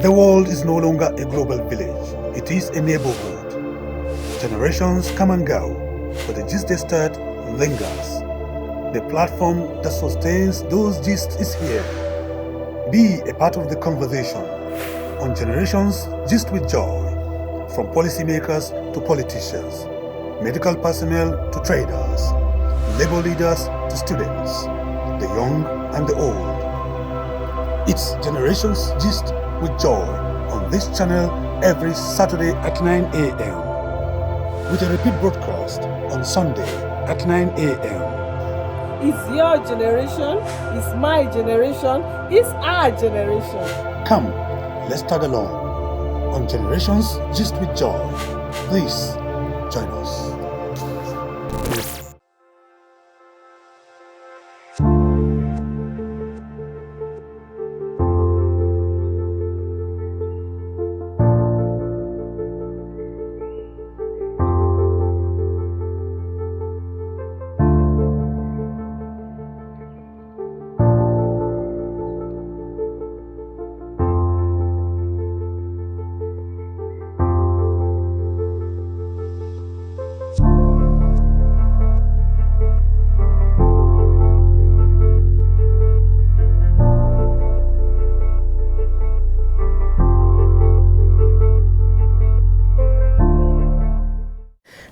The world is no longer a global village, it is a neighborhood. Generations come and go, but the gist they start lingers. The platform that sustains those gists is here. Be a part of the conversation on Generations Gist with Joy, from policymakers to politicians, medical personnel to traders, labor leaders to students, the young and the old. It's Generations Gist with Joy on this channel every Saturday at 9 a.m. with a repeat broadcast on Sunday at 9 a.m. It's your generation, it's my generation, it's our generation. Come, let's tag along on Generations Gist with Joy. Please join us.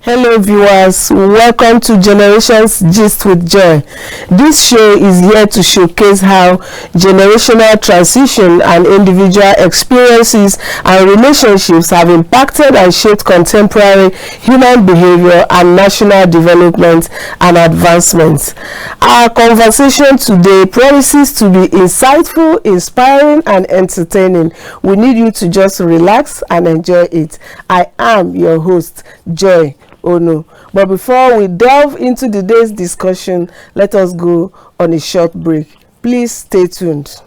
Hello viewers, welcome to Generations Gist with Joy. This show is here to showcase how generational transition and individual experiences and relationships have impacted and shaped contemporary human behavior and national development and advancement. Our conversation today promises to be insightful, inspiring and entertaining. We need you to just relax and enjoy it. I am your host, Joy. Oh no. But before we delve into today's discussion, let us go on a short break. Please stay tuned.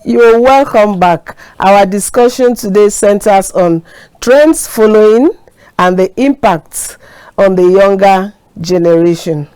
You're welcome back. Our discussion today centers on trends following and the impacts on the younger generation.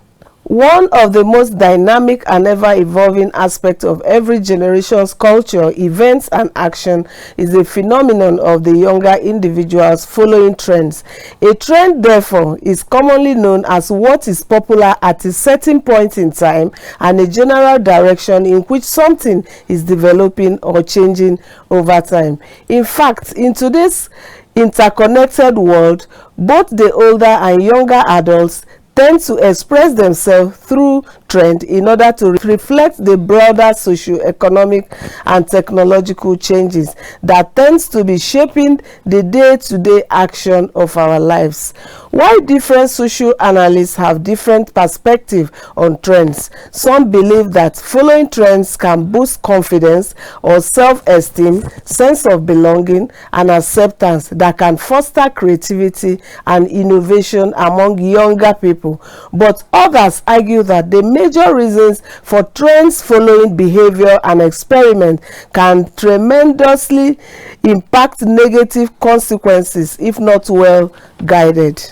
One of the most dynamic and ever-evolving aspects of every generation's culture, events, and action is the phenomenon of the younger individuals following trends. A trend, therefore, is commonly known as what is popular at a certain point in time and a general direction in which something is developing or changing over time. In fact, in today's interconnected world, both the older and younger adults tend to express themselves through trend in order to reflect the broader socio-economic and technological changes that tends to be shaping the day-to-day action of our lives. While different social analysts have different perspectives on trends, some believe that following trends can boost confidence or self-esteem, sense of belonging, and acceptance that can foster creativity and innovation among younger people. But others argue that the major reasons for trends following behavior and experiment can tremendously impact negative consequences if not well guided.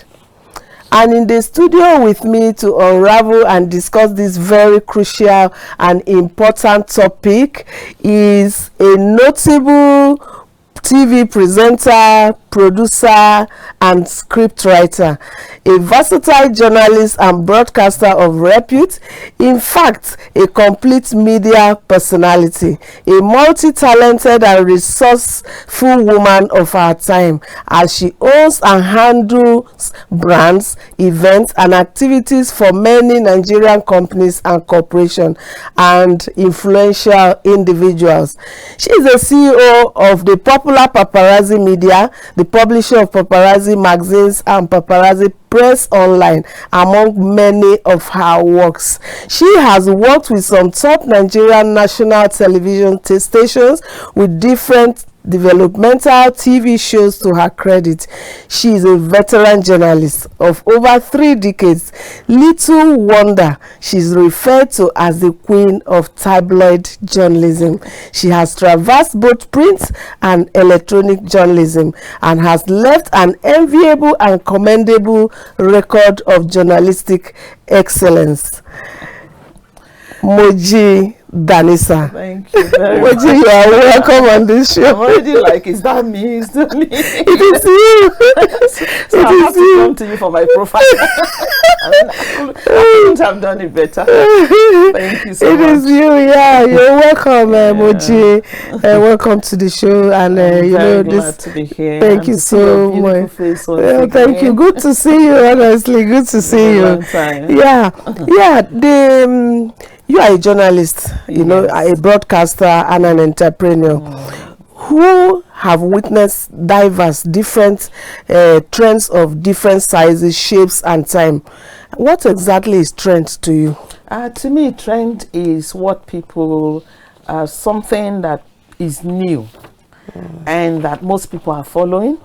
And in the studio with me to unravel and discuss this very crucial and important topic is a notable TV presenter, producer, and scriptwriter, a versatile journalist and broadcaster of repute, in fact, a complete media personality, a multi-talented and resourceful woman of our time, as she owns and handles brands, events, and activities for many Nigerian companies and corporations and influential individuals. She is the CEO of the popular paparazzi media, the the publisher of paparazzi magazines and paparazzi press online, among many of her works. She has worked with some top Nigerian national television stations with different developmental TV shows to her credit. She is a veteran journalist of over 3 decades. Little wonder she is referred to as the queen of tabloid journalism. She has traversed both print and electronic journalism and has left an enviable and commendable record of journalistic excellence. Moji Danisa. Thank you very much. Moji, you are welcome on this show. I'm already like, is that me? Is that me? It is you. So I have to come to you for my profile. I couldn't have done it better. Thank you so much. It is you, yeah. You're welcome, Moji. Welcome to the show, and you know glad to be here. Thank you so much. Thank you. Good to see you. Honestly, good to see you. Yeah, yeah. You are a journalist, you know, a broadcaster and an entrepreneur who have witnessed diverse, different trends of different sizes, shapes, and time. What exactly is trend to you? To me, trend is what people, something that is new and that most people are following,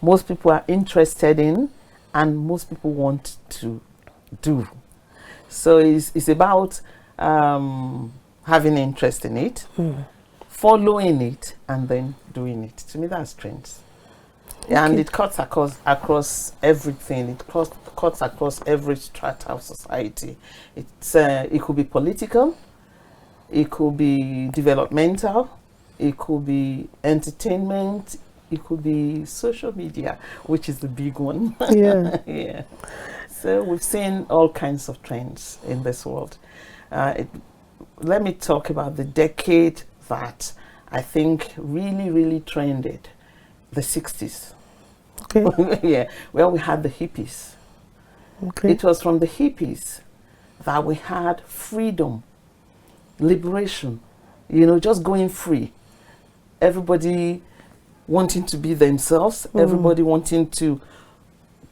most people are interested in, and most people want to do. So it's about having interest in it, following it, and then doing it. To me, that's trends. Okay. And it cuts across everything. It cuts across every strata of society. It could be political, it could be developmental, it could be entertainment, it could be social media, which is the big one. Yeah. Yeah. So we've seen all kinds of trends in this world. Let me talk about the decade that I think really trended, the 60s. Okay. Yeah, where we had the hippies. Okay. It was from the hippies that we had freedom, liberation, you know, just going free. Everybody wanting to be themselves, everybody wanting to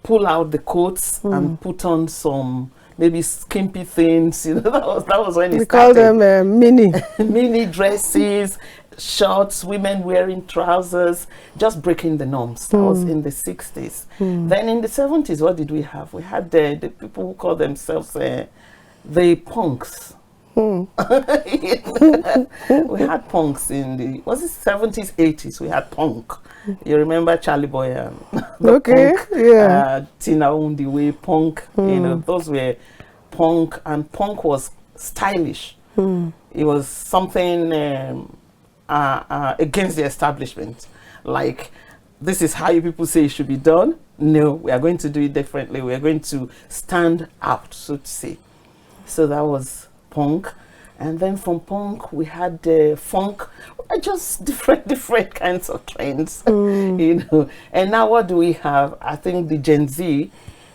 pull out the coats and put on some maybe skimpy things, you know. That was when it started. Call them mini dresses, shorts, women wearing trousers, just breaking the norms. That was in the 60s. Then in the 70s, what did we have? We had the people who call themselves the punks. We had punks in the, was it 70s, 80s? We had punk. You remember Charlie Boy and okay, punk, yeah. Tina Undiwe, punk. You know, those were punk, and punk was stylish. It was something against the establishment. Like, this is how you people say it should be done. No, we are going to do it differently. We are going to stand out, so to say. So that was punk. And then from punk we had funk, just different kinds of trends. You know. And now what do we have? I think the Gen Z,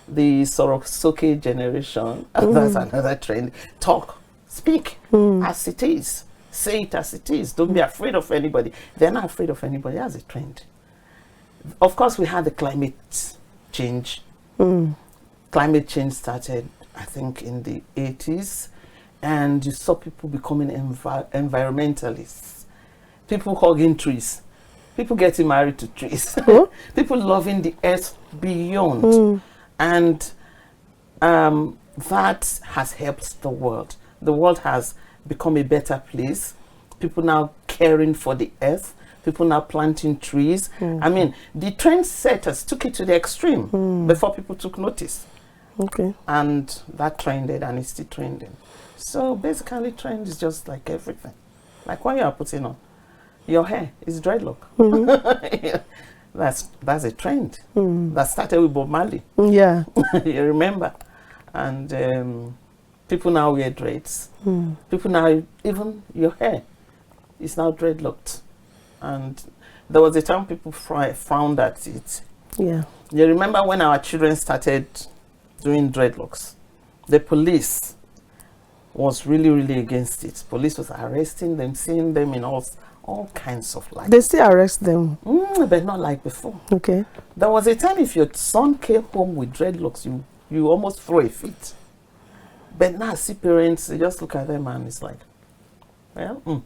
the Sorosoke generation, that's another trend. Talk, speak as it is, say it as it is, don't be afraid of anybody. They're not afraid of anybody. That's a trend. Of course, we had the climate change. Climate change started, I think, in the 80s. And you saw people becoming environmentalists, people hugging trees, people getting married to trees, people loving the earth beyond. And that has helped the world. The world has become a better place. People now caring for the earth, people now planting trees. I mean, the trendsetters took it to the extreme before people took notice. Okay. And that trended, and it's still trending. So basically, trend is just like everything. Like what you are putting on your hair is dreadlock. That's a trend that started with Bob Marley. Yeah. You remember? And people now wear dreads. People now, even your hair is now dreadlocked. And there was a time people frowned at it. Yeah. You remember when our children started doing dreadlocks? The police was really against it. Police was arresting them, seeing them in all all kinds of life. They still arrest them. But not like before. Okay. There was a time if your son came home with dreadlocks, you almost throw a fit. But now I see parents, they just look at them and it's like, well,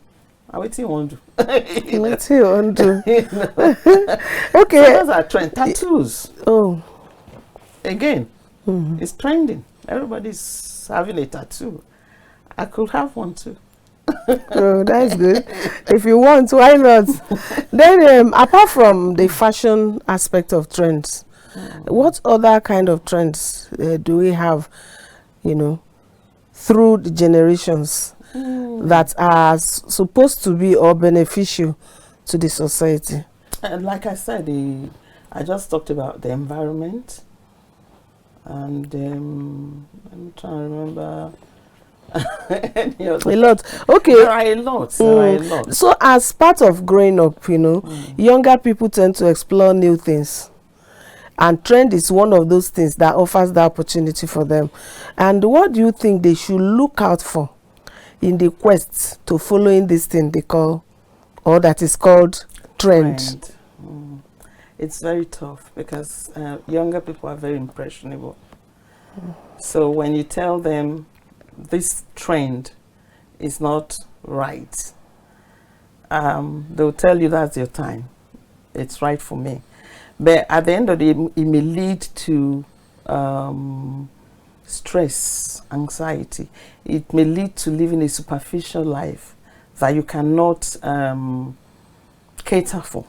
what do you want to do? What do you want to do? Okay. So those are trend. Tattoos. Oh. Again, it's trending. Everybody's having a tattoo. I could have one too. Oh, that's good. If you want, why not? Then, apart from the fashion aspect of trends, what other kind of trends do we have, through the generations that are supposed to be or beneficial to the society? And like I said, I just talked about the environment, and I'm trying to remember. A lot. Okay. There are a lot. So as part of growing up, younger people tend to explore new things. And trend is one of those things that offers the opportunity for them. And what do you think they should look out for in the quest to following this thing they call, or that is called trend? It's very tough because younger people are very impressionable. So when you tell them this trend is not right, they'll tell you that's your time. It's right for me. But at the end of the day, it may lead to stress, anxiety. It may lead to living a superficial life that you cannot cater for.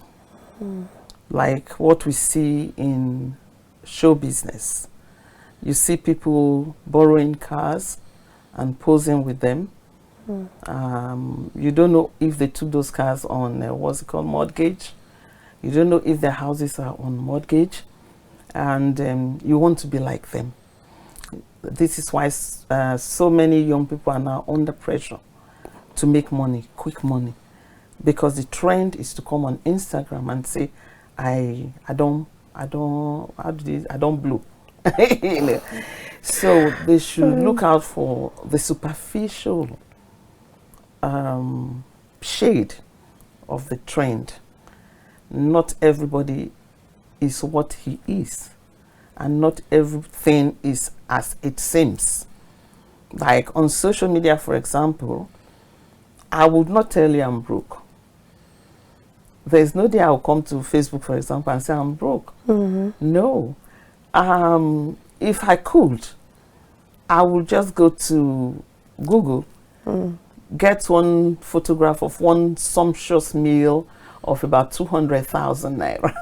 Like what we see in show business. You see people borrowing cars and posing with them. You don't know if they took those cars on what's it called, mortgage. You don't know if their houses are on mortgage, and you want to be like them. This is why so many young people are now under pressure to make money, quick money, because the trend is to come on Instagram and say, I don't blow. So they should look out for the superficial shade of the trend. Not everybody is what he is, and not everything is as it seems. Like on social media, for example, I would not tell you I'm broke. There's no day I'll come to Facebook, for example, and say I'm broke. No. If I could, I would just go to Google, get one photograph of one sumptuous meal of about 200,000 naira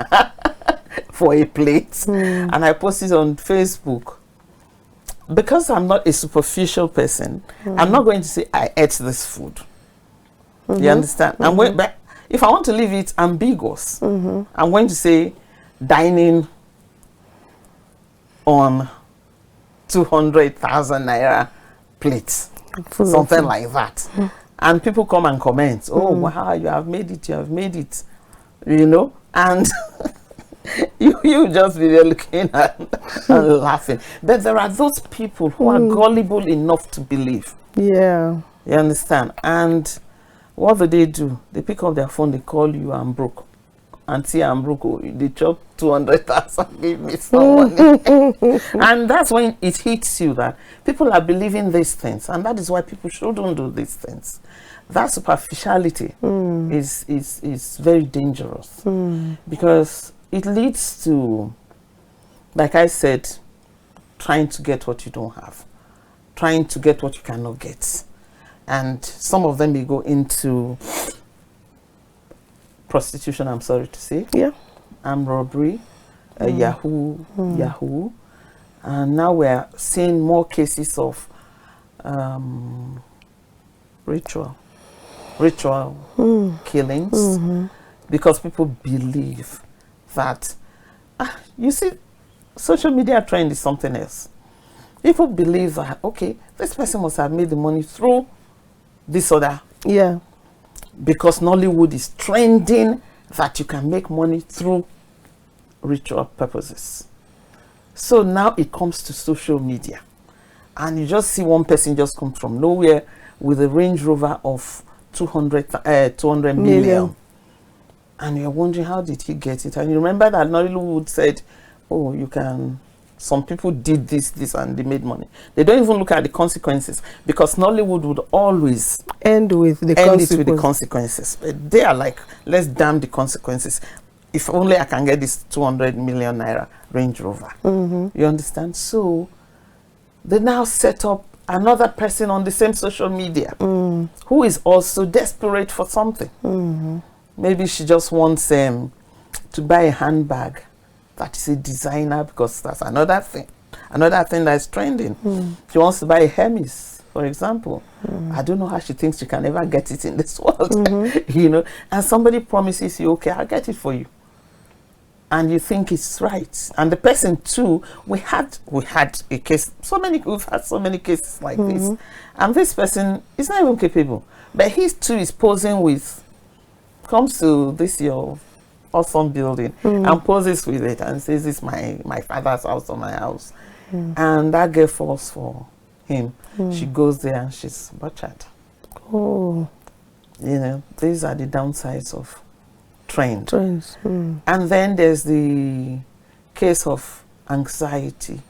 for a plate, and I post it on Facebook. Because I'm not a superficial person, I'm not going to say I ate this food. You understand? But if I want to leave it ambiguous, I'm going to say dining on 200,000 naira plates, something like that. And people come and comment, oh, wow, you have made it, and you just be there looking and laughing. But there are those people who are gullible enough to believe. Yeah. You understand? And what do? They pick up their phone, they call you, I'm broke. Auntie, I'm broke. Oh, they chop 200,000, give me some money. And that's when it hits you that people are believing these things, and that is why people shouldn't do these things. That superficiality is very dangerous, because it leads to, like I said, trying to get what you don't have, trying to get what you cannot get. And some of them may go into prostitution, I'm sorry to say. Yeah. Armed robbery, Yahoo. And now we're seeing more cases of ritual killings, because people believe that, you see, social media trend is something else. People believe that, okay, this person must have made the money through this other. Yeah. Because Nollywood is trending that you can make money through ritual purposes. So now it comes to social media, and you just see one person just come from nowhere with a Range Rover of 200 million. And you're wondering, how did he get it? And you remember that Nollywood said, oh, you can, some people did this, and they made money. They don't even look at the consequences, because Nollywood would always end with the consequences. But they are like, let's damn the consequences. If only I can get this 200 million naira Range Rover. You understand? So they now set up another person on the same social media who is also desperate for something. Maybe she just wants to buy a handbag that is a designer, because that's another thing that's trending. She wants to buy a Hermes, for example. I don't know how she thinks she can ever get it in this world. You know, and somebody promises you, okay, I'll get it for you, and you think it's right. And the person too, we had a case, we've had so many cases like this, and this person is not even capable, but he too is posing with, comes to this your awesome building and poses with it and says, this is my father's house or my house. And that girl falls for him. She goes there and she's butchered. You know, these are the downsides of trends. And then there's the case of anxiety,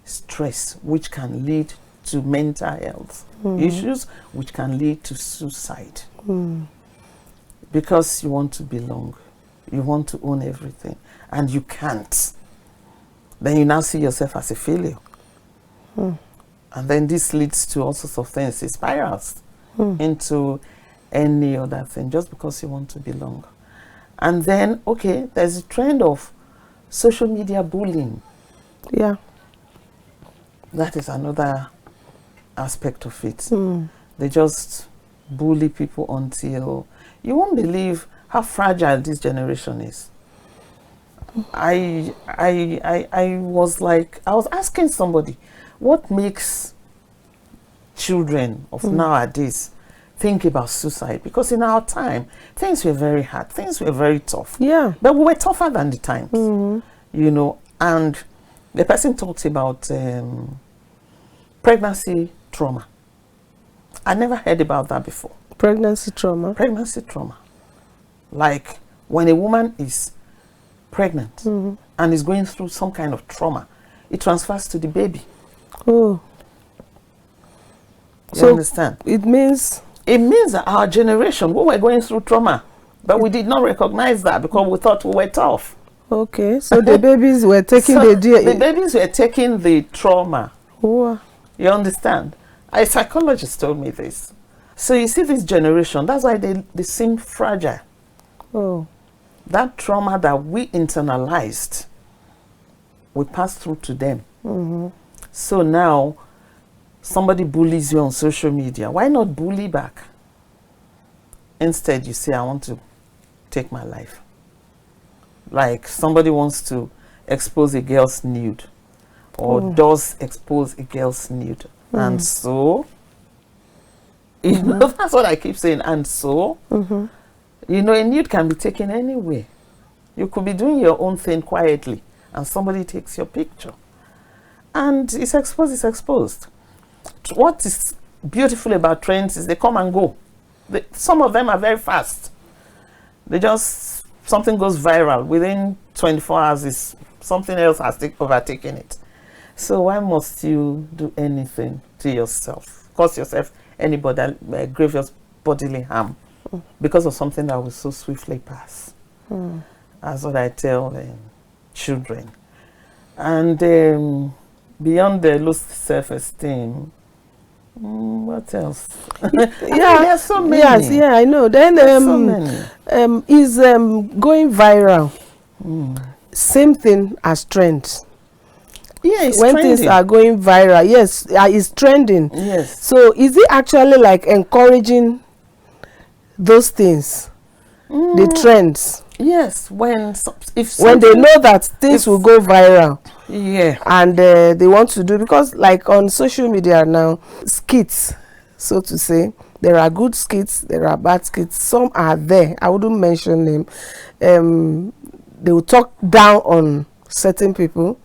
stress, which can lead to mental health issues, which can lead to suicide. Because you want to belong, you want to own everything, and you can't. Then you now see yourself as a failure. And then this leads to all sorts of things. It spirals into any other thing, just because you want to belong. And then, okay, there's a trend of social media bullying. Yeah. That is another aspect of it. They just bully people until you won't believe how fragile this generation is. I was asking somebody, what makes children of nowadays think about suicide? Because in our time, things were very hard, things were very tough. Yeah. But we were tougher than the times. You know, and the person talks about pregnancy trauma. I never heard about that before. Pregnancy trauma. Pregnancy trauma. Like when a woman is pregnant and is going through some kind of trauma, it transfers to the baby. You understand? It means that our generation, we were going through trauma, but we did not recognize that because we thought we were tough. Okay, so the babies were taking the babies were taking the trauma. Oh. You understand? A psychologist told me this. So you see this generation, that's why they seem fragile. That trauma that we internalized, we pass through to them. So now, somebody bullies you on social media. Why not bully back? Instead, you say, I want to take my life. Like somebody wants to expose a girl's nude, or does expose a girl's nude. And so, you know, that's what I keep saying. And so, you know, a nude can be taken anywhere. You could be doing your own thing quietly, and somebody takes your picture. And it's exposed. What is beautiful about trends is they come and go. Some of them are very fast. Something goes viral. Within 24 hours, something else has overtaken it. So why must you do anything to yourself? Cause yourself any grievous bodily harm because of something that will so swiftly pass. That's what I tell children. And beyond the low self-esteem, what else? There's so many. Yes, yeah, I know. Then so many. Is going viral. Same thing as trends. Yeah, it's when trending. Things are going viral, yes, it's trending. Yes. So is it actually like encouraging those things, the trends? Yes, when they know that things will go viral. Yeah. And they want to do, because like on social media now, skits, so to say, there are good skits, there are bad skits. Some are there, I wouldn't mention them. They will talk down on certain people.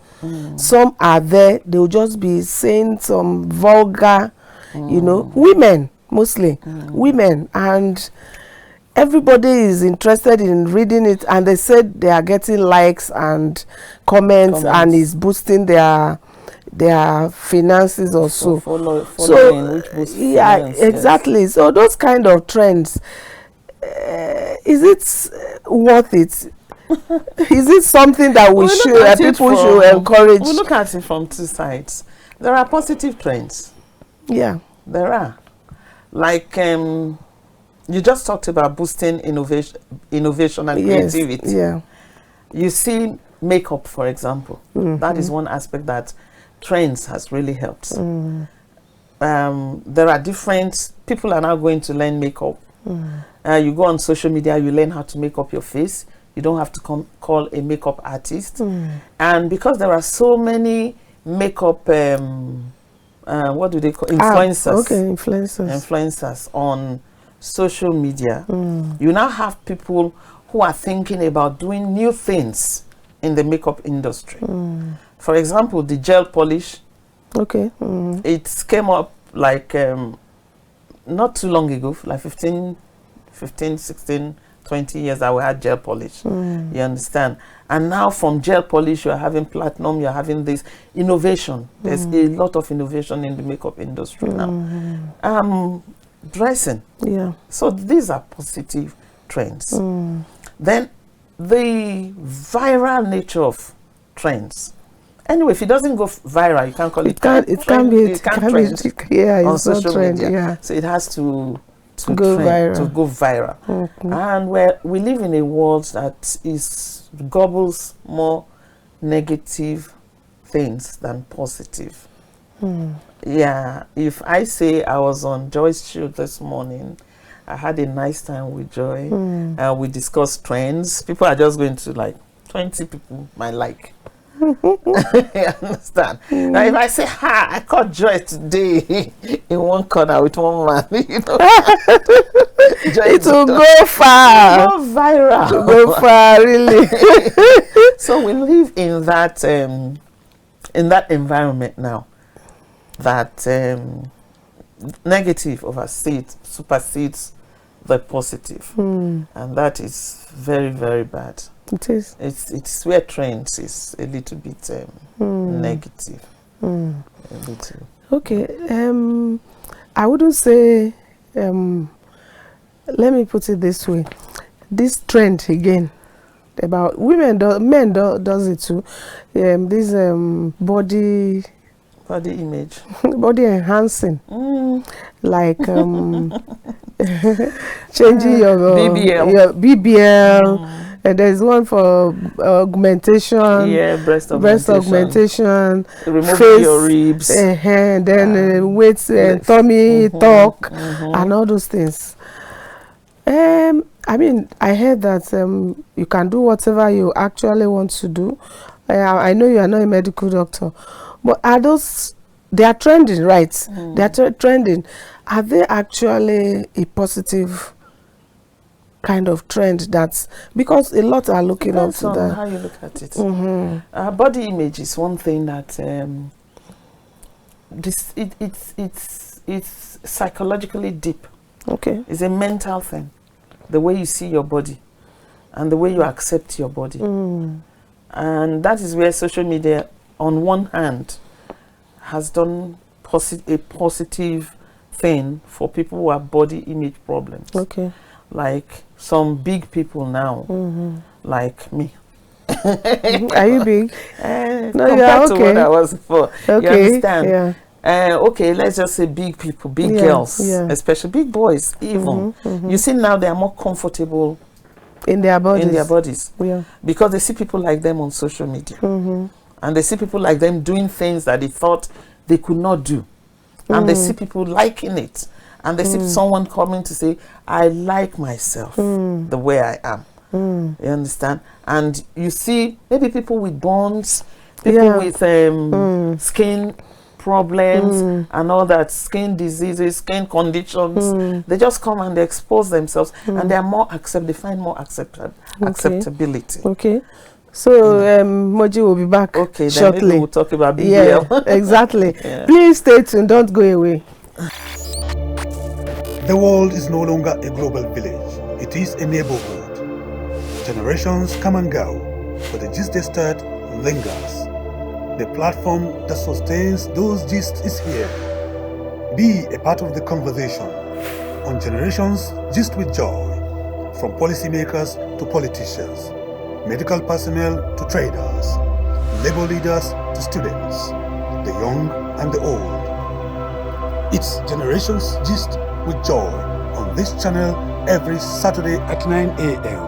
Some are there, they will just be saying some vulgar, you know, women mostly women, and everybody is interested in reading it, and they said they are getting likes and comments. And it's boosting their finances also. Following, which boosts finance, exactly. Yes. So those kind of trends, is it worth it? Is it something that we should, people should encourage? We look at it from two sides. There are positive trends. Yeah, there are. Like you just talked about boosting innovation and creativity. Yeah. You see makeup, for example. That is one aspect that trends has really helped. There are different people are now going to learn makeup. You go on social media, you learn how to make up your face. You don't have to call a makeup artist. And because there are so many makeup what do they call influencers? Influencers on social media. You now have people who are thinking about doing new things in the makeup industry. For example, the gel polish. It came up like not too long ago, like 15, 16, 20 years that we had gel polish. You understand? And now from gel polish, you're having platinum, you're having this innovation. There's a lot of innovation in the makeup industry now. Dressing. Yeah. So these are positive trends. Then the viral nature of trends. Anyway, if it doesn't go viral, you can't call it. It can't trend. Yeah, it's on social media. Yeah. So it has to go viral. And we live in a world that gobbles more negative things than positive. Yeah, if I say I was on Joy's show this morning, I had a nice time with Joy, and we discussed trends. People are just going to like 20 people might like. You understand? Now, if I say, I caught Joy today in one corner with one man, you know, it will go far, go viral, to go far, really. So we live in that environment now, that negative supersedes the positive, and that is very, very bad. It is. It's where trends is a little bit negative. A little. Okay. I wouldn't say. Let me put it this way: this trend again about women, men does it too. This body image, body enhancing, like changing your BBL. And there's one for augmentation. Yeah, breast augmentation. Removing face, your ribs. Then weight, tummy talk, and all those things. I mean, I heard that you can do whatever you actually want to do. I know you are not a medical doctor, but they are trending, right? They are trending. Are they actually a positive kind of trend? That's because a lot are looking up to that. How you look at it. Body image is one thing that it's psychologically deep. Okay. It's a mental thing. The way you see your body and the way you accept your body. And that is where social media, on one hand, has done a positive thing for people who have body image problems. Okay. Like some big people now, like me. Are you big? No, compared to what I was before. Okay. You understand? Yeah. Okay, let's just say big people, big girls, especially big boys even. You see now they are more comfortable in their bodies. Yeah. Because they see people like them on social media. And they see people like them doing things that they thought they could not do. And they see people liking it. And they see someone coming to say, I like myself the way I am. You understand? And you see maybe people with burns, people with skin problems and all that, skin diseases, skin conditions. They just come and they expose themselves and they are more they find more acceptability. Okay. So Moji will be back shortly. Then we'll talk about BBL. Yeah, exactly. Please stay tuned. Don't go away. The world is no longer a global village. It is a neighborhood. Generations come and go, but the gist they start lingers. The platform that sustains those gists is here. Be a part of the conversation on Generations Gist with Joy. From policymakers to politicians, medical personnel to traders, labor leaders to students, the young and the old. It's Generations Gist with Joy on this channel every Saturday at 9 a.m.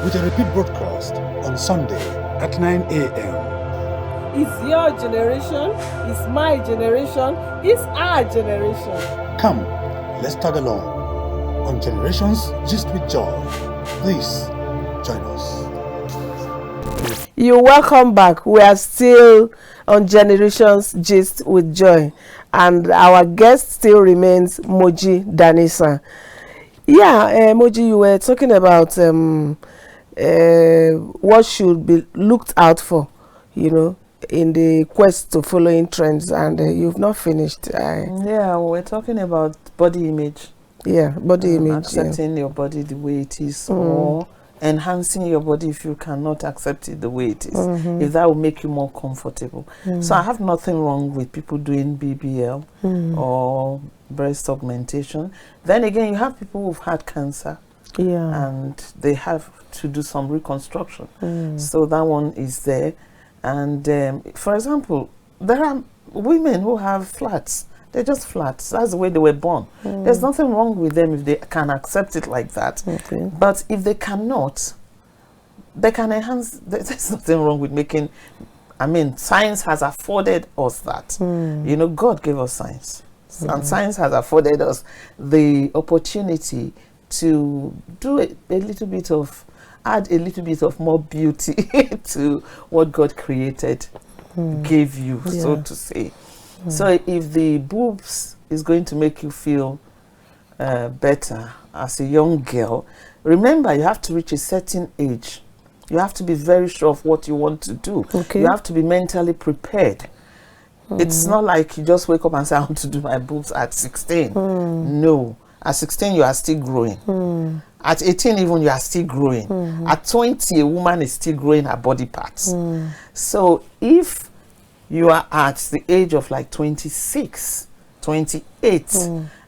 with a repeat broadcast on Sunday at 9 a.m. It's your generation, it's my generation, it's our generation. Come, let's tag along on Generations Gist with Joy. Please join us. You're welcome back. We are still on Generations Gist with Joy, and our guest still remains Moji Danisa. Yeah, Moji, you were talking about what should be looked out for, in the quest to following trends, and you've not finished. Yeah, we're talking about body image. Yeah, body image. Accepting your body the way it is, or enhancing your body if you cannot accept it the way it is, if that will make you more comfortable. So I have nothing wrong with people doing BBL or breast augmentation. Then again, you have people who've had cancer, and they have to do some reconstruction. So that one is there. And for example, there are women who have flats. They're just flats. That's the way they were born. There's nothing wrong with them if they can accept it like that. Okay. But if they cannot, they can enhance. There's nothing wrong with making. I mean, science has afforded us that. God gave us science. And science has afforded us the opportunity to do a little bit of, add a little bit of more beauty to what God created, gave you, so to say. So if the boobs is going to make you feel better as a young girl, remember you have to reach a certain age. You have to be very sure of what you want to do. Okay. You have to be mentally prepared. It's not like you just wake up and say, I want to do my boobs at 16. No. At 16, you are still growing. At 18, even, you are still growing. At 20, a woman is still growing her body parts. So if you are at the age of like 26, 28,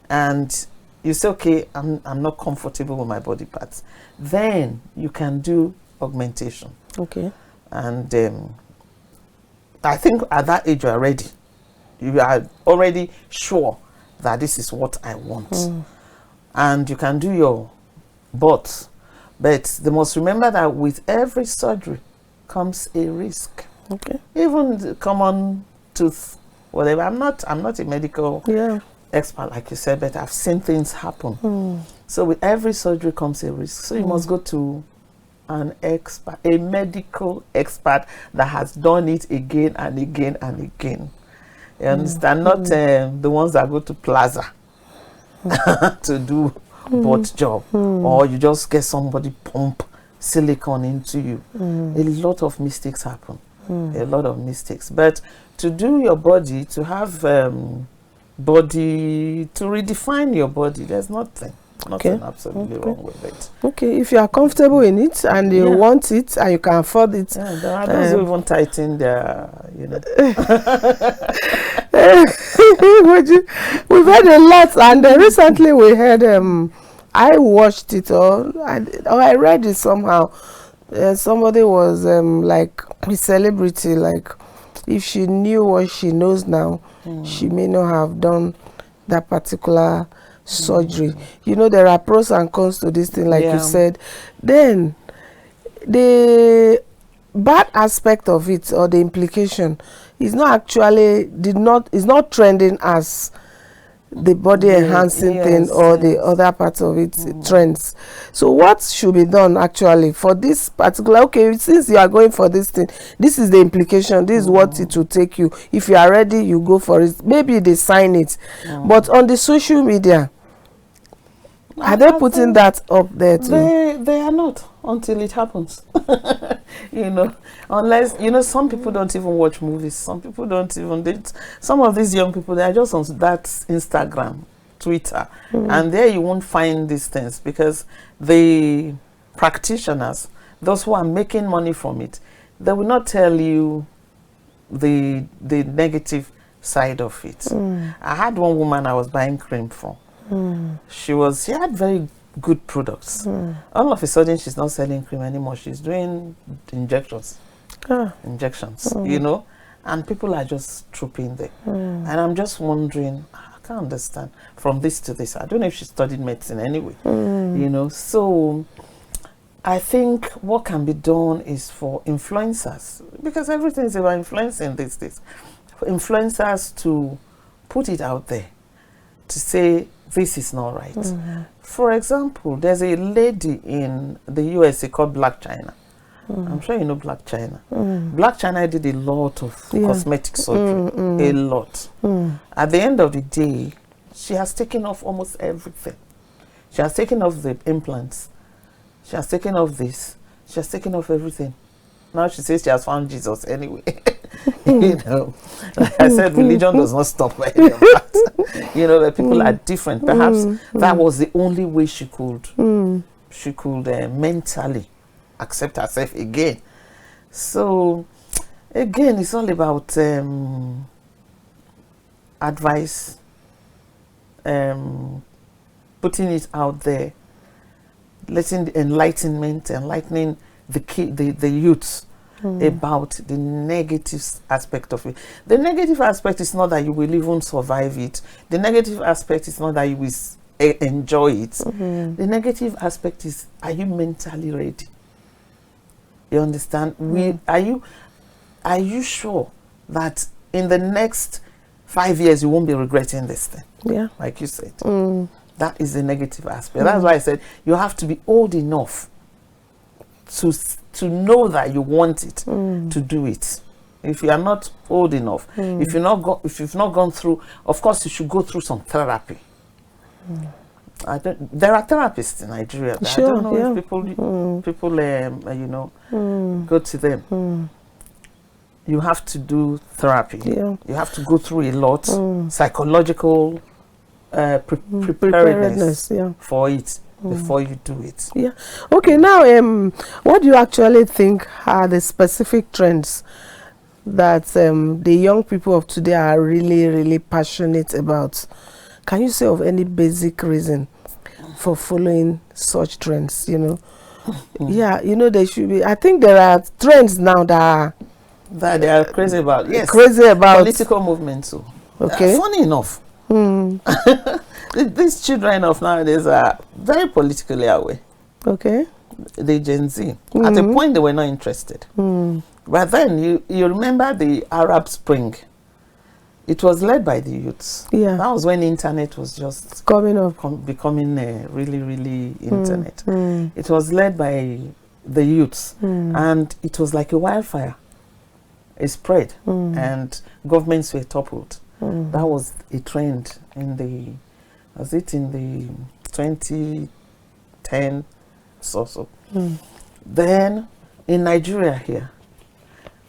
and you say, okay, I'm not comfortable with my body parts, then you can do augmentation. Okay. And I think at that age you are ready. You are already sure that this is what I want. And you can do your butt. But they must remember that with every surgery comes a risk. Okay. Even the common tooth, whatever. I'm not a medical expert, like you said, but I've seen things happen. So with every surgery comes a risk. So you must go to an expert, a medical expert that has done it again and again and again. You understand? Not the ones that go to Plaza to do butt job, or you just get somebody pump silicone into you. A lot of mistakes happen. A lot of mistakes. But to do your body, to have body, to redefine your body, there's nothing absolutely wrong with it. Okay, if you are comfortable in it and you want it and you can afford it. There are those who even tighten their, We've heard a lot, and recently we heard, I watched it or I read it somehow. Somebody was like a celebrity, like if she knew what she knows now, she may not have done that particular surgery. There are pros and cons to this thing, like you said. Then the bad aspect of it, or the implication, is not trending as the body enhancing thing or the other part of it trends. So what should be done actually for this particular, okay, since you are going for this thing, this is the implication, this is what it will take you. If you are ready, you go for it. Maybe they sign it. But on the social media, are they putting that up there too? They are not until it happens. Unless, some people don't even watch movies. Some people don't even, some of these young people, they are just on that Instagram. Twitter, and there you won't find these things, because the practitioners, those who are making money from it, they will not tell you the negative side of it. I had one woman I was buying cream from. She had very good products. All of a sudden, she's not selling cream anymore. She's doing injections. Injections, you know, and people are just trooping there. And I'm just wondering, I can't understand from this to this. I don't know if she studied medicine anyway, you know. So I think what can be done is for influencers, because everything is about influencing these days, for influencers to put it out there, to say this is not right. For example, there's a lady in the USA called Black China. I'm sure you know Black China. Black China did a lot of cosmetic surgery, a lot. At the end of the day, she has taken off almost everything. She has taken off the implants. She has taken off this. She has taken off everything. Now she says she has found Jesus anyway. You know, like I said, religion does not stop by any of that. You know, the people are different. Perhaps that was the only way she could mentally accept herself again. So again, it's all about advice, putting it out there, letting the enlightening the youths about the negative aspect of it. The negative aspect is not that you will even survive it. The negative aspect is not that you will enjoy it. The negative aspect is, are you mentally ready? You understand? Are you sure that in the next 5 years you won't be regretting this thing? Yeah. Like you said. That is the negative aspect. That's why I said you have to be old enough to know that you want it, to do it. If you are not old enough, if you've not gone through, of course you should go through some therapy. There are therapists in Nigeria. Sure, I don't know if people you know, go to them. You have to do therapy. You have to go through a lot, psychological preparedness for it before you do it. Yeah. Okay. Now, what do you actually think are the specific trends that the young people of today are really, really passionate about? Can you say of any basic reason for following such trends? You know, yeah. You know, there should be. I think there are trends now that they are crazy about. Yes. Crazy about political movements too. Okay. Funny enough. These children of nowadays are very politically aware. Okay. The Gen Z. At a point, they were not interested. But then, you remember the Arab Spring. It was led by the youths. Yeah. That was when the internet was just coming up, becoming really, really internet. It was led by the youths. And it was like a wildfire. It spread. And governments were toppled. That was a trend in the 2010 or so. Then in Nigeria here,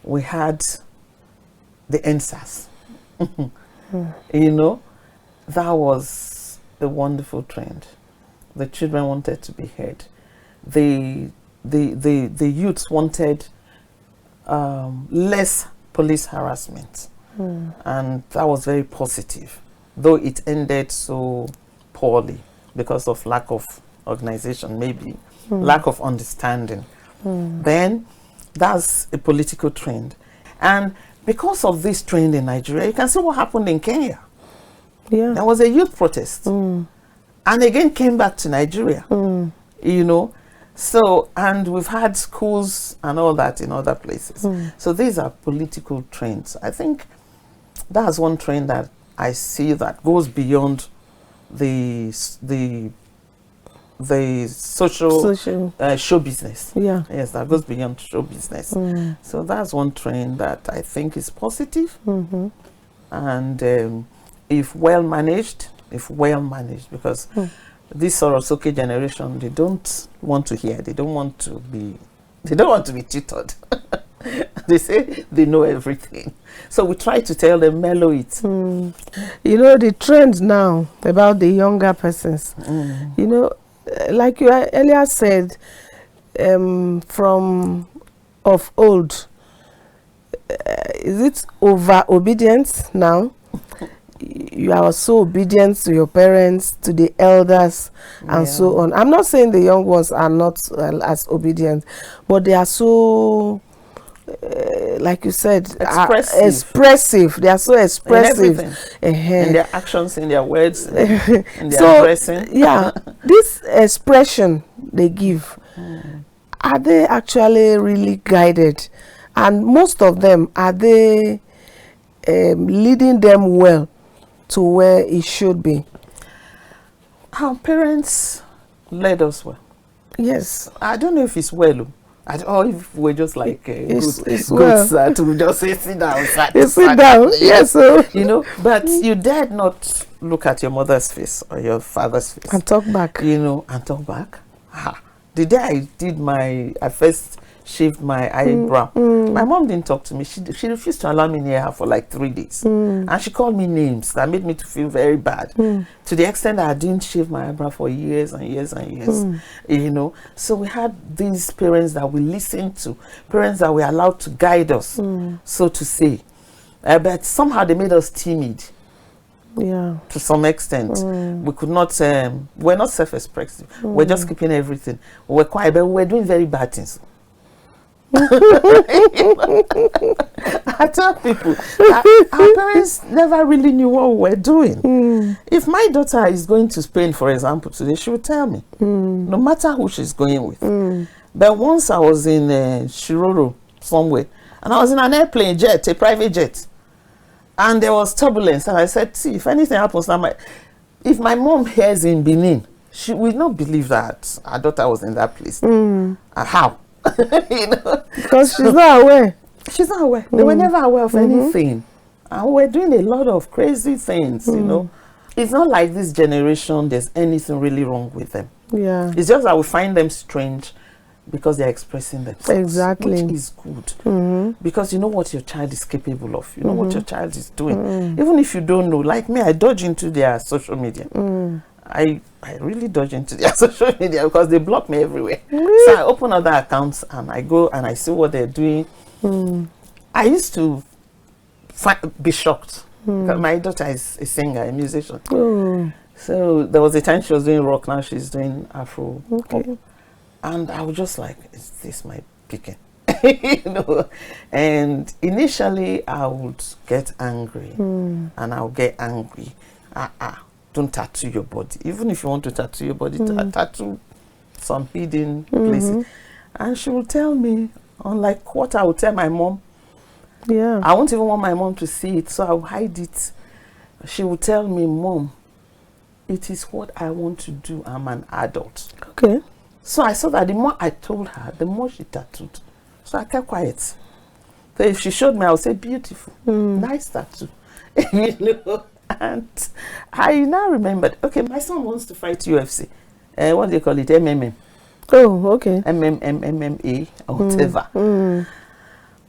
we had the NSAS. You know, that was a wonderful trend. The children wanted to be heard. The youths wanted less police harassment. And that was very positive, though it ended so poorly because of lack of organization, maybe lack of understanding. Then that's a political trend. And because of this trend in Nigeria, you can see what happened in Kenya. Yeah. There was a youth protest. And again came back to Nigeria. You know. So, and we've had schools and all that in other places. So these are political trends. I think that's one trend that I see that goes beyond the social show business. Yeah. Yes, that goes beyond show business. So that's one trend that I think is positive. And if well managed, because this Sorosoke generation, they don't want to hear, they don't want to be tutored. They say they know everything. So we try to tell them, mellow it. You know, the trend now about the younger persons, you know, like you earlier said, from of old, is it over obedience now? You are so obedient to your parents, to the elders, and so on. I'm not saying the young ones are not as obedient, but they are so, like you said, expressive. They are so expressive in their actions, in their words, in their so, dressing. Yeah, this expression they give, are they actually really guided? And most of them, are they leading them well to where it should be? Our parents led us well. Yes. I don't know if it's well, or if we're just like it's goods well. to just say, sit down, sit down. Yes, so. You know, but you dared not look at your mother's face or your father's face and talk back. You know, and talk back. The day I first shaved my eyebrow, my mom didn't talk to me. She refused to allow me near her for like 3 days. And she called me names that made me to feel very bad, to the extent that I didn't shave my eyebrow for years and years and years. You know, so we had these parents that we listened to, parents that were allowed to guide us, so to say. But somehow they made us timid. Yeah, to some extent. We could not, we're not self-expressive. We're just keeping everything. We're quiet, but we're doing very bad things. I tell people, our parents never really knew what we were doing. If my daughter is going to Spain, for example, today, she will tell me, no matter who she's going with. But once I was in Shiroro somewhere, and I was in an airplane jet, a private jet, and there was turbulence, and I said, see, if anything happens now, if my mom hears in Benin, she will not believe that our daughter was in that place. How? You know? Because she's not aware. She's not aware. They were never aware of anything. And we're doing a lot of crazy things, you know. It's not like this generation, there's anything really wrong with them. Yeah. It's just that we find them strange because they're expressing themselves. Exactly. Which is good. Because you know what your child is capable of. You know what your child is doing. Even if you don't know, like me, I dodge into their social media. I really dodge into their social media because they block me everywhere. So I open other accounts and I go and I see what they're doing. I used to be shocked because my daughter is a singer, a musician. So there was a time she was doing rock, now she's doing Afro. Okay. And I was just like, is this my picking? You know? And initially I would get angry and I'll get angry. Don't tattoo your body. Even if you want to tattoo your body, tattoo some hidden places. And she will tell me, unlike what I would tell my mom. Yeah. I won't even want my mom to see it, so I'll hide it. She will tell me, Mom, it is what I want to do. I'm an adult. Okay. So I saw that the more I told her, the more she tattooed. So I kept quiet. So if she showed me, I would say, beautiful, nice tattoo. You know? And I now remembered, okay, my son wants to fight UFC. What do they call it? MMA. Oh, okay. MMA or whatever.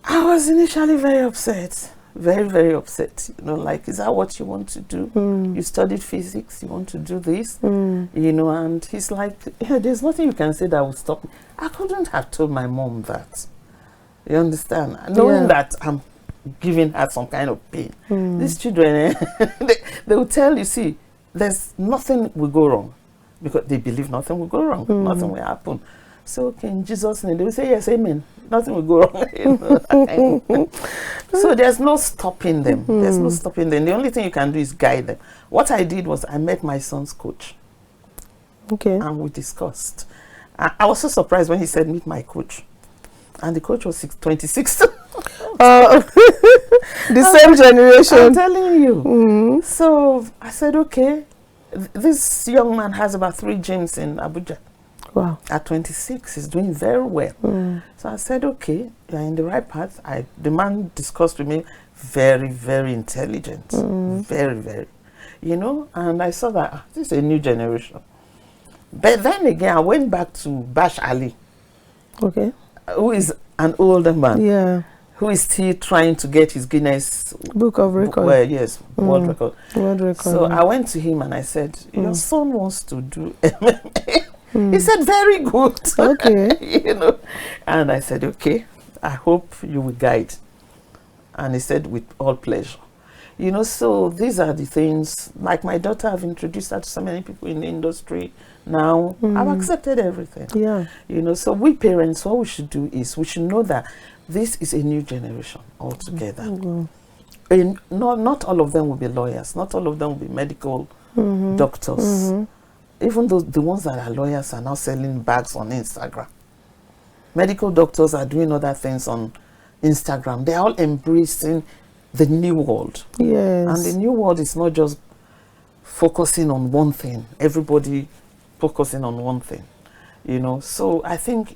I was initially very upset. Very, very upset. You know, like, is that what you want to do? You studied physics, you want to do this? You know, and he's like, yeah, there's nothing you can say that will stop me. I couldn't have told my mom that. You understand? Knowing that I'm giving her some kind of pain. These children, they will tell you, see, there's nothing will go wrong. Because they believe nothing will go wrong. Nothing will happen. So, okay, in Jesus' name, they will say, yes, amen. Nothing will go wrong. You know, so there's no stopping them. There's no stopping them. The only thing you can do is guide them. What I did was I met my son's coach. Okay. And we discussed. I was so surprised when he said, meet my coach. And the coach was 26. The same generation. I'm telling you. So I said, okay, this young man has about 3 gyms in Abuja. Wow. At 26, he's doing very well. So I said, okay, you're in the right path. The man discussed with me, very, very intelligent. Very, very. You know, and I saw that this is a new generation. But then again, I went back to Bash Ali. Okay. Who is an older man. Yeah. who is still trying to get his Guinness Book of Record. Yes, world record. World record. So I went to him and I said, your son wants to do MMA. He said, very good. Okay. You know, and I said, okay, I hope you will guide. And he said, with all pleasure. You know, so these are the things, like my daughter, I've introduced her to so many people in the industry now. I've accepted everything. Yeah. You know, so we parents, what we should do is we should know that this is a new generation altogether. And not all of them will be lawyers. Not all of them will be medical doctors. Even though the ones that are lawyers are now selling bags on Instagram. Medical doctors are doing other things on Instagram. They're all embracing the new world. Yes. And the new world is not just focusing on one thing. Everybody focusing on one thing. You know, so I think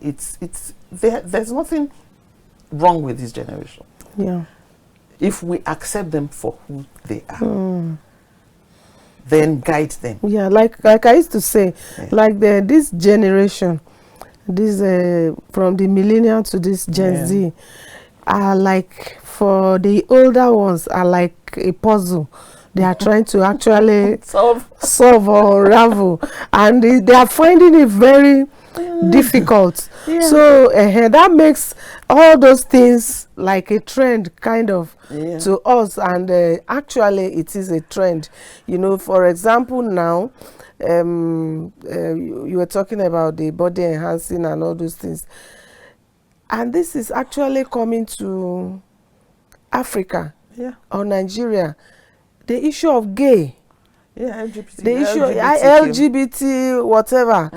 there's nothing wrong with this generation. Yeah. If we accept them for who they are, then guide them. Yeah, like I used to say, like this generation, this from the millennial to this Gen Z, are like, for the older ones, are like a puzzle. They are trying to actually solve or unravel, and they are finding it very difficult. So that makes all those things like a trend kind of to us, and actually it is a trend. You know, for example, now you were talking about the body enhancing and all those things, and this is actually coming to Africa or Nigeria. The issue of gay, LGBT, the issue LGBT, whatever.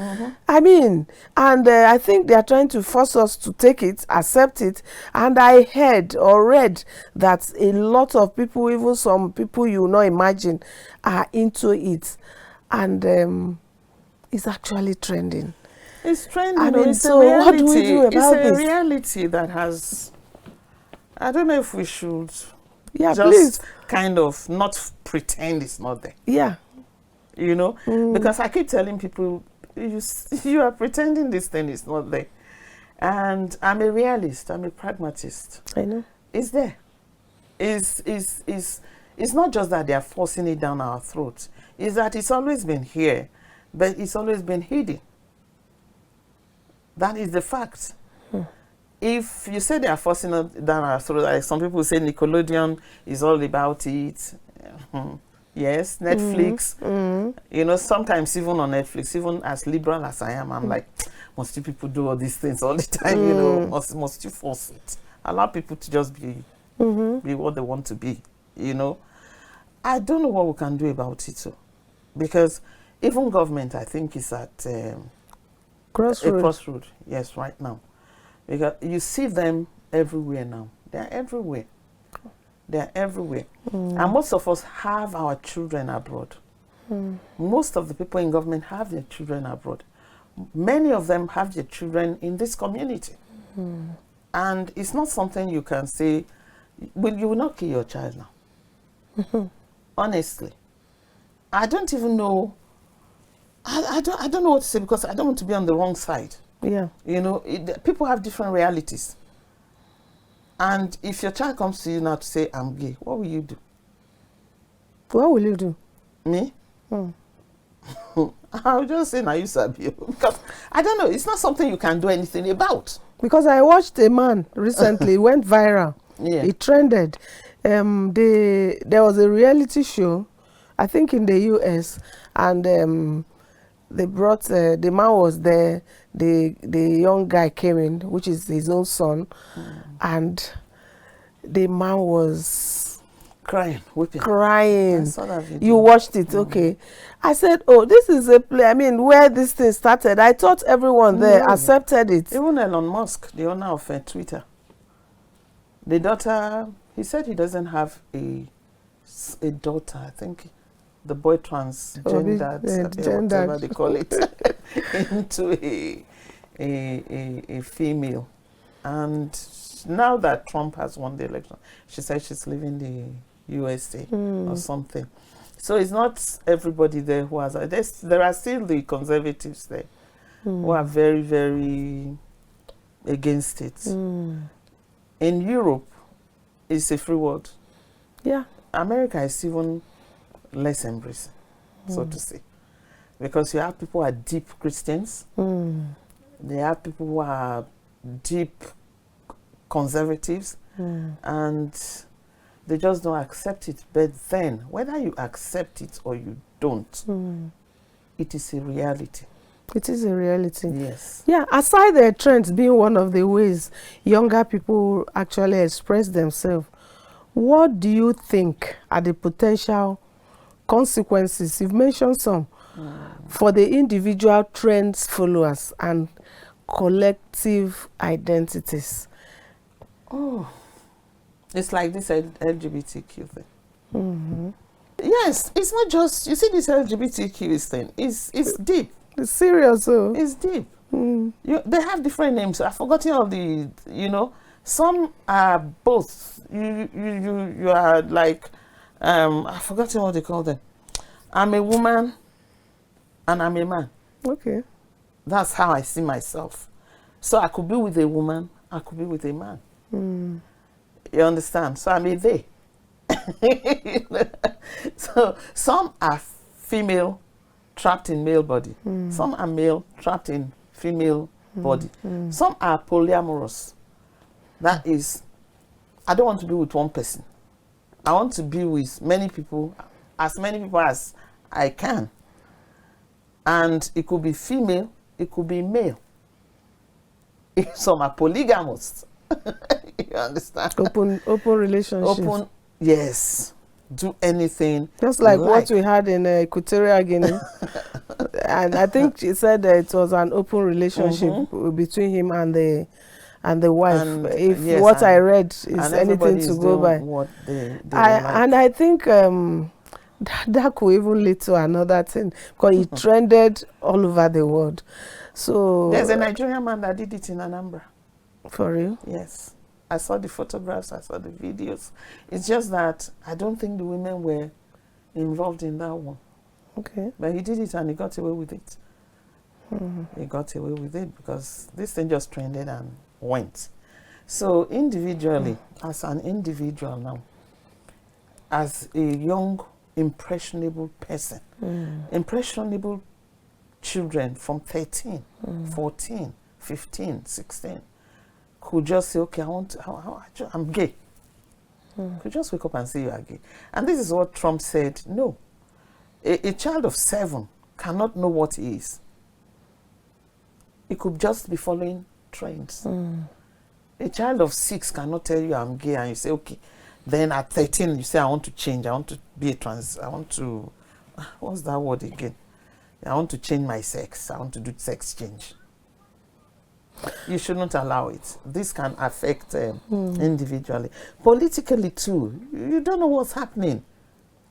I mean, and I think they are trying to force us to take it, accept it. And I heard or read that a lot of people, even some people you not imagine, are into it, and it's actually trending. It's trending. I mean, it's so a reality. what do we do about this? It's a reality that has. I don't know if we should. Yeah, just please. Kind of not pretend it's not there. Yeah. You know, because I keep telling people, you are pretending this thing is not there. And I'm a realist. I'm a pragmatist. I know. It's there. It's not just that they are forcing it down our throats. It's that it's always been here, but it's always been hidden. That is the fact. If you say they are forcing it down our throat, like some people say Nickelodeon is all about it. Yes, Netflix. You know, sometimes even on Netflix, even as liberal as I am, I'm like, must you people do all these things all the time? You know, must you force it? Allow people to just be what they want to be. You know, I don't know what we can do about it, so, because even government, I think, is at a crossroad. Yes, right now. Because you see them everywhere now. They're everywhere. They're everywhere. And most of us have our children abroad. Most of the people in government have their children abroad. Many of them have their children in this community. And it's not something you can say, well, you will not kill your child now. Honestly. I don't even know. I don't know what to say, because I don't want to be on the wrong side. Yeah. You know, people have different realities. And if your child comes to you now to say, I'm gay, what will you do? What will you do? Me? I'll just say, now you sabi. Because I don't know, it's not something you can do anything about. Because I watched a man recently, went viral. Yeah. It trended. There was a reality show, I think in the US, and they brought, the man was there, the young guy came in, which is his own son, and the man was crying, weeping. Crying. That you watched it, okay. I said, oh, this is a play, I mean, where this thing started. I thought everyone there accepted it. Even Elon Musk, the owner of Twitter, the daughter, he said he doesn't have a daughter, I think. The boy transgendered, whatever they call it, into a female. And now that Trump has won the election, she said she's leaving the USA or something. So it's not everybody there who has. There are still the conservatives there who are very, very against it. In Europe, is a free world. Yeah. America is even less embracing, so to say. Because you have people who are deep Christians. They have people who are deep conservatives. And they just don't accept it. But then, whether you accept it or you don't, it is a reality. It is a reality. Yes. Yeah, aside the trends being one of the ways younger people actually express themselves, what do you think are the potential consequences? You've mentioned some for the individual trends followers and collective identities. Oh, it's like this LGBTQ thing. Yes, it's not just, you see, this LGBTQ thing it's deep. It's serious, oh. It's deep. They have different names. I've forgotten all the, some are both. You are like, I've forgotten what they call them. I'm a woman and I'm a man. Okay. That's how I see myself. So I could be with a woman, I could be with a man. You understand? So I'm a they. So some are female trapped in male body. Some are male trapped in female body. Some are polyamorous. That is, I don't want to be with one person. I want to be with many people as I can. And it could be female, it could be male. Some are polygamous. You understand? Open relationships. Open, yes. Do anything. Just like what we had in Equatorial Guinea. And I think she said that it was an open relationship between him and the wife. And, if yes, what I read is anything to go by. What they and I think that could even lead to another thing, because it trended all over the world. So there's a Nigerian man that did it in Anambra. For real? Yes. I saw the photographs, I saw the videos. It's just that I don't think the women were involved in that one. Okay. But he did it and he got away with it. He got away with it because this thing just trended and went. So individually, as an individual now, as a young, impressionable person, impressionable children from 13, 14, 15, 16, could just say, okay, I'm gay. Could just wake up and say you are gay. And this is what Trump said. No. A child of 7 cannot know what he is. He could just be following trends. A child of 6 cannot tell you I'm gay and you say, okay. Then at 13, you say, I want to change. I want to be a trans. I want to, what's that word again? I want to change my sex. I want to do sex change. You shouldn't allow it. This can affect individually. Politically too, you don't know what's happening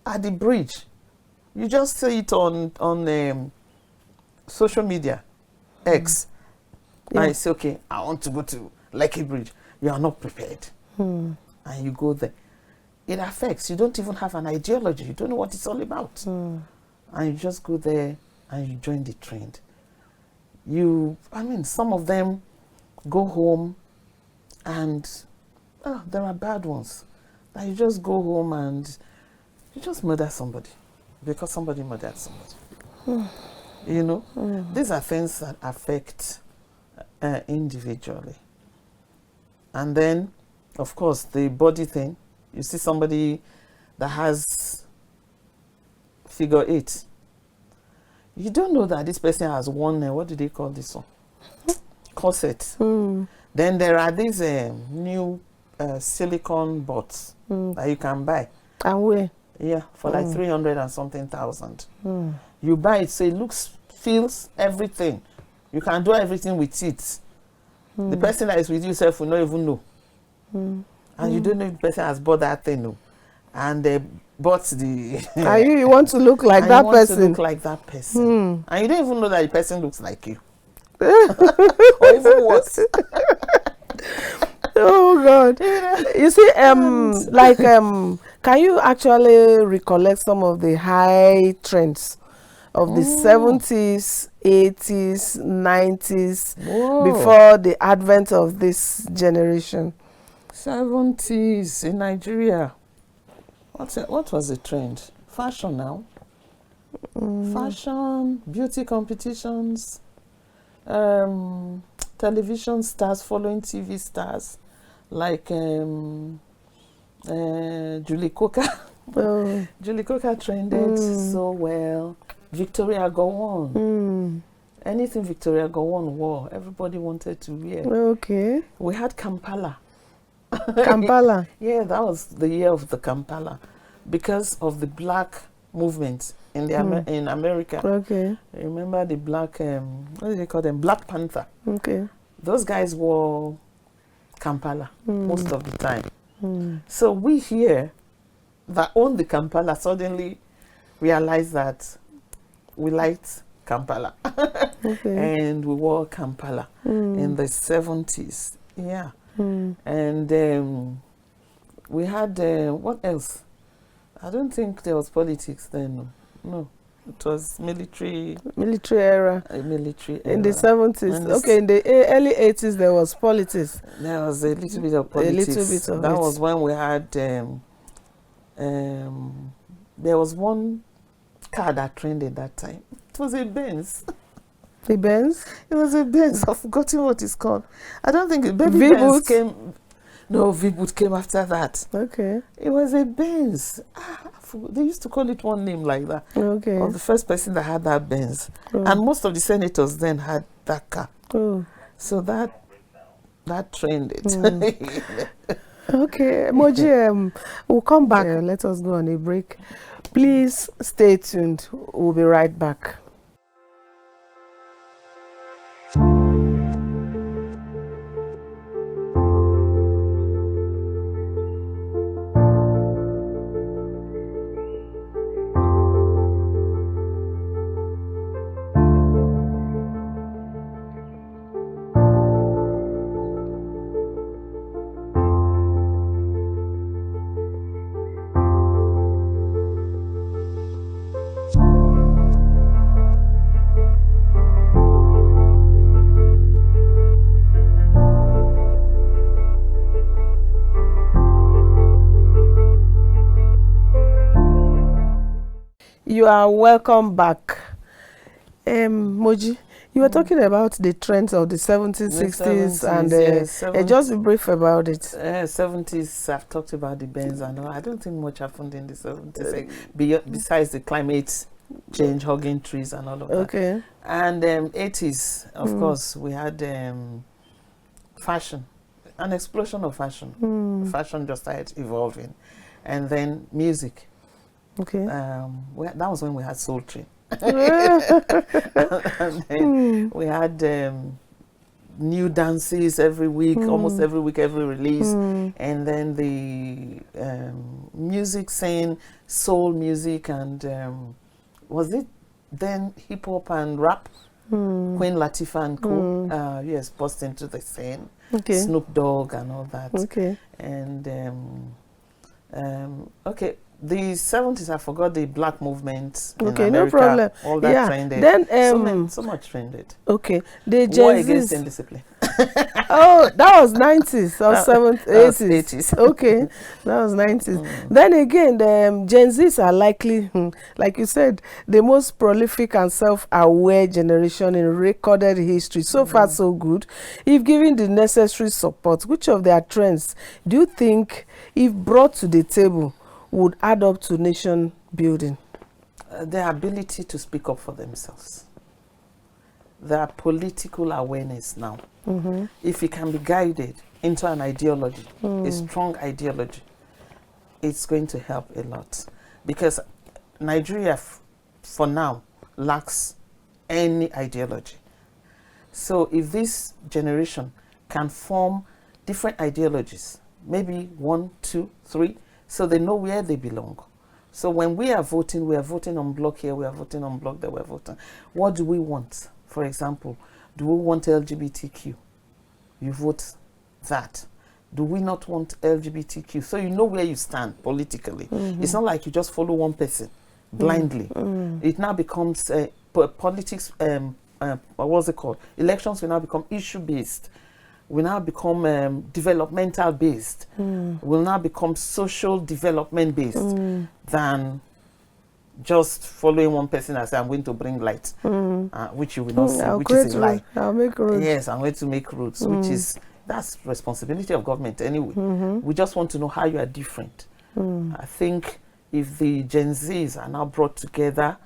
at the bridge. You just see it on social media, X. And you say, okay, I want to go to Lekki Bridge. You are not prepared. And you go there. It affects. You don't even have an ideology. You don't know what it's all about. And you just go there and you join the trend. Some of them go home and there are bad ones. That you just go home and you just murder somebody because somebody murdered somebody. These are things that affect individually. And then, of course, the body thing. You see somebody that has figure 8. You don't know that this person has one, what do they call this one? Corset. Then there are these new silicone butts that you can buy. And where? Yeah, for like 300 and something thousand. You buy it, so it looks, feels everything. You can do everything with it. The person that is with you self will not even know. And you don't know if the person has bought that thing. No. And they bought the... And you want to look like that person. You want to look like that person. And you don't even know that the person looks like you. Or even worse. Oh God. You see, can you actually recollect some of the high trends of the 70s, 80s, 90s, before the advent of this generation? 70s in Nigeria. What was the trend? Fashion now. Fashion, beauty competitions, television stars following TV stars, like Julie Coker. Oh. Julie Coker trended so well. Victoria Gowon. Anything Victoria Gowon wore, everybody wanted to wear. Okay. We had Kampala. Kampala. Yeah, that was the year of the Kampala, because of the black movement in the in America. Okay. Remember the black, what do they call them? Black Panther. Okay. Those guys wore Kampala most of the time. So we here that own the Kampala suddenly realized that we liked Kampala. Okay. And we wore Kampala in the 70s. Yeah. And we had, what else? I don't think there was politics then. No. It was military. Military era. Military era. In the 70s. Okay, in the early 80s there was politics. There was a little bit of politics. A little bit of that it. was when we had, there was one car that trended that time. It was a Benz. The Benz? It was a Benz. I've forgotten what it's called. I don't think Baby V-Boot? Benz came. No, V-Boot came after that. Okay. It was a Benz. They used to call it one name like that. Okay. Of the first person that had that Benz. Oh. And most of the senators then had that car. Oh. So that trended. Okay, Moji, we'll come back. Let us go on a break. Please stay tuned. We'll be right back. You are welcome back. Moji, you were talking about the trends of the 70s, 60s, and just be brief about it. 70s, I've talked about the Benz and all. I don't think much happened in the 70s, besides the climate change, hugging trees and all of that. Okay. And 80s, of course, we had fashion, an explosion of fashion. Fashion just started evolving. And then music. Okay. That was when we had Soul Train. And then we had new dances every week, almost every week, every release. And then the music scene, soul music, and was it then hip hop and rap? Queen Latifah and co. Yes, burst into the scene. Okay. Snoop Dogg and all that. Okay. And okay. The 70s, I forgot the black movement in America. No problem. All that trended. Then, so much trended. Okay. The War Gen against Zs. indiscipline. Oh, that was 90s or 70s, 80s. 80s. Okay, that was 90s. Then again, the Gen Zs are likely, like you said, the most prolific and self-aware generation in recorded history. So far, so good. If given the necessary support, which of their trends do you think, if brought to the table, would add up to nation building? Their ability to speak up for themselves. Their political awareness now. If it can be guided into an ideology, a strong ideology, it's going to help a lot. Because Nigeria, for now, lacks any ideology. So if this generation can form different ideologies, maybe 1, 2, 3, so they know where they belong. So when we are voting on block here, we are voting on block there, we are voting. What do we want? For example, do we want LGBTQ? You vote that. Do we not want LGBTQ? So you know where you stand politically. It's not like you just follow one person blindly. It now becomes politics, what's it called? Elections will now become issue-based. will now become developmental based, will now become social development based than just following one person and say, I'm going to bring light, which you will not see, which is a lie. I'll make roads. Yes, I'm going to make roads, which is, that's responsibility of government anyway. We just want to know how you are different. I think if the Gen Zs are now brought together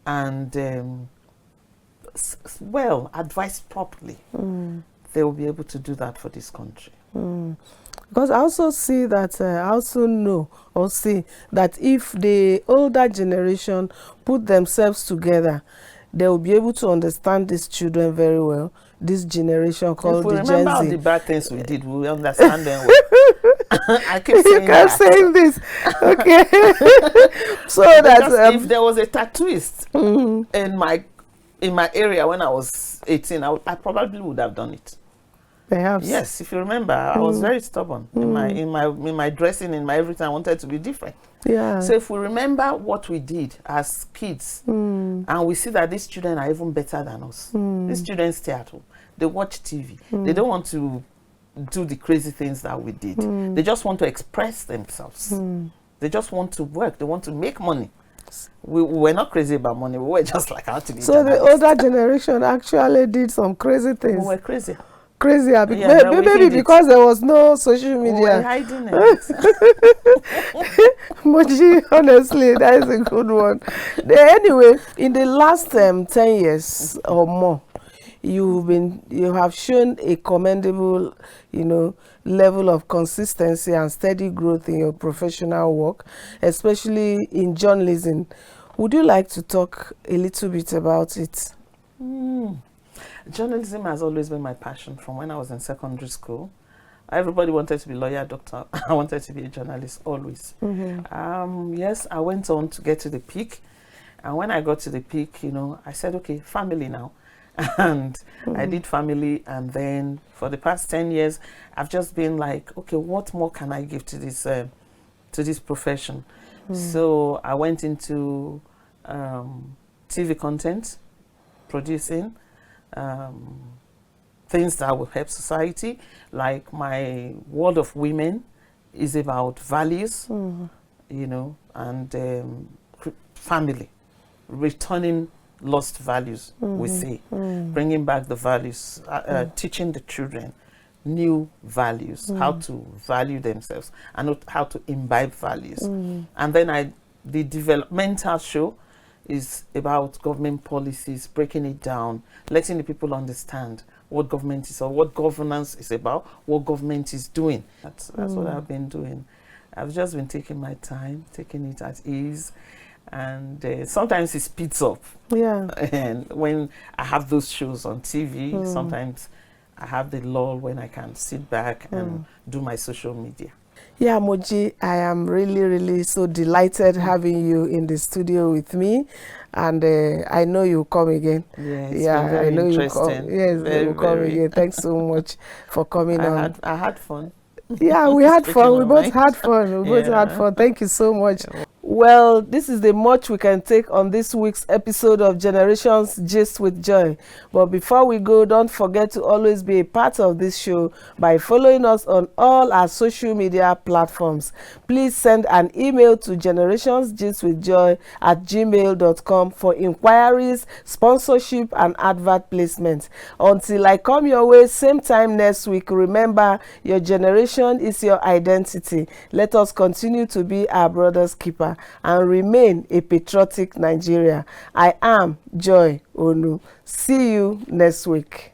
and well, advised properly, they will be able to do that for this country. Because I also see that, I also know or see that if the older generation put themselves together, they will be able to understand these children very well. This generation called the Gen Z. If we remember all the bad things we did, we will understand them well. I keep saying that. saying this. Okay. So that if there was a tattooist in my area when I was 18, I probably would have done it. Perhaps. Yes, if you remember, I was very stubborn in my dressing, in my everything. I wanted to be different. Yeah. So if we remember what we did as kids, and we see that these children are even better than us, these children stay at home. They watch TV. They don't want to do the crazy things that we did. They just want to express themselves. They just want to work. They want to make money. We were not crazy about money. We were just like, how to be So the older generation actually did some crazy things. We were crazy. Crazier, maybe because there was no social media. We were hiding it. Moji, honestly, that is a good one. Anyway, in the last 10 years or more, you have shown a commendable, level of consistency and steady growth in your professional work, especially in journalism. Would you like to talk a little bit about it? Journalism has always been my passion from when I was in secondary school. Everybody wanted to be lawyer, doctor. I wanted to be a journalist, always. Yes, I went on to get to the peak. And when I got to the peak, I said, okay, family now. And I did family. And then for the past 10 years, I've just been like, okay, what more can I give to this profession? So I went into TV content, producing, things that will help society, like my World of Women is about values, and family, returning lost values, we say, bringing back the values, teaching the children new values, how to value themselves and how to imbibe values. And then the developmental show is about government policies, breaking it down, letting the people understand what government is or what governance is about, what government is doing. That's what I've been doing. I've just been taking my time, taking it at ease, and sometimes it speeds up. Yeah. And when I have those shows on TV, sometimes I have the lull when I can sit back and do my social media. Yeah, Moji, I am really, really so delighted having you in the studio with me, and I know you'll come again. Yes, I know you'll come. Yes, you'll come again. Thanks so much for coming on. I had fun. Yeah, we had fun. We both had fun. We both had fun. Thank you so much. Well, this is the much we can take on this week's episode of Generations Gist with Joy. But before we go, don't forget to always be a part of this show by following us on all our social media platforms. Please send an email to generationsgistwithjoy@gmail.com for inquiries, sponsorship, and advert placement. Until I come your way, same time next week, remember, your generation is your identity. Let us continue to be our brother's keeper and remain a patriotic Nigeria. I am Joy Onu. See you next week.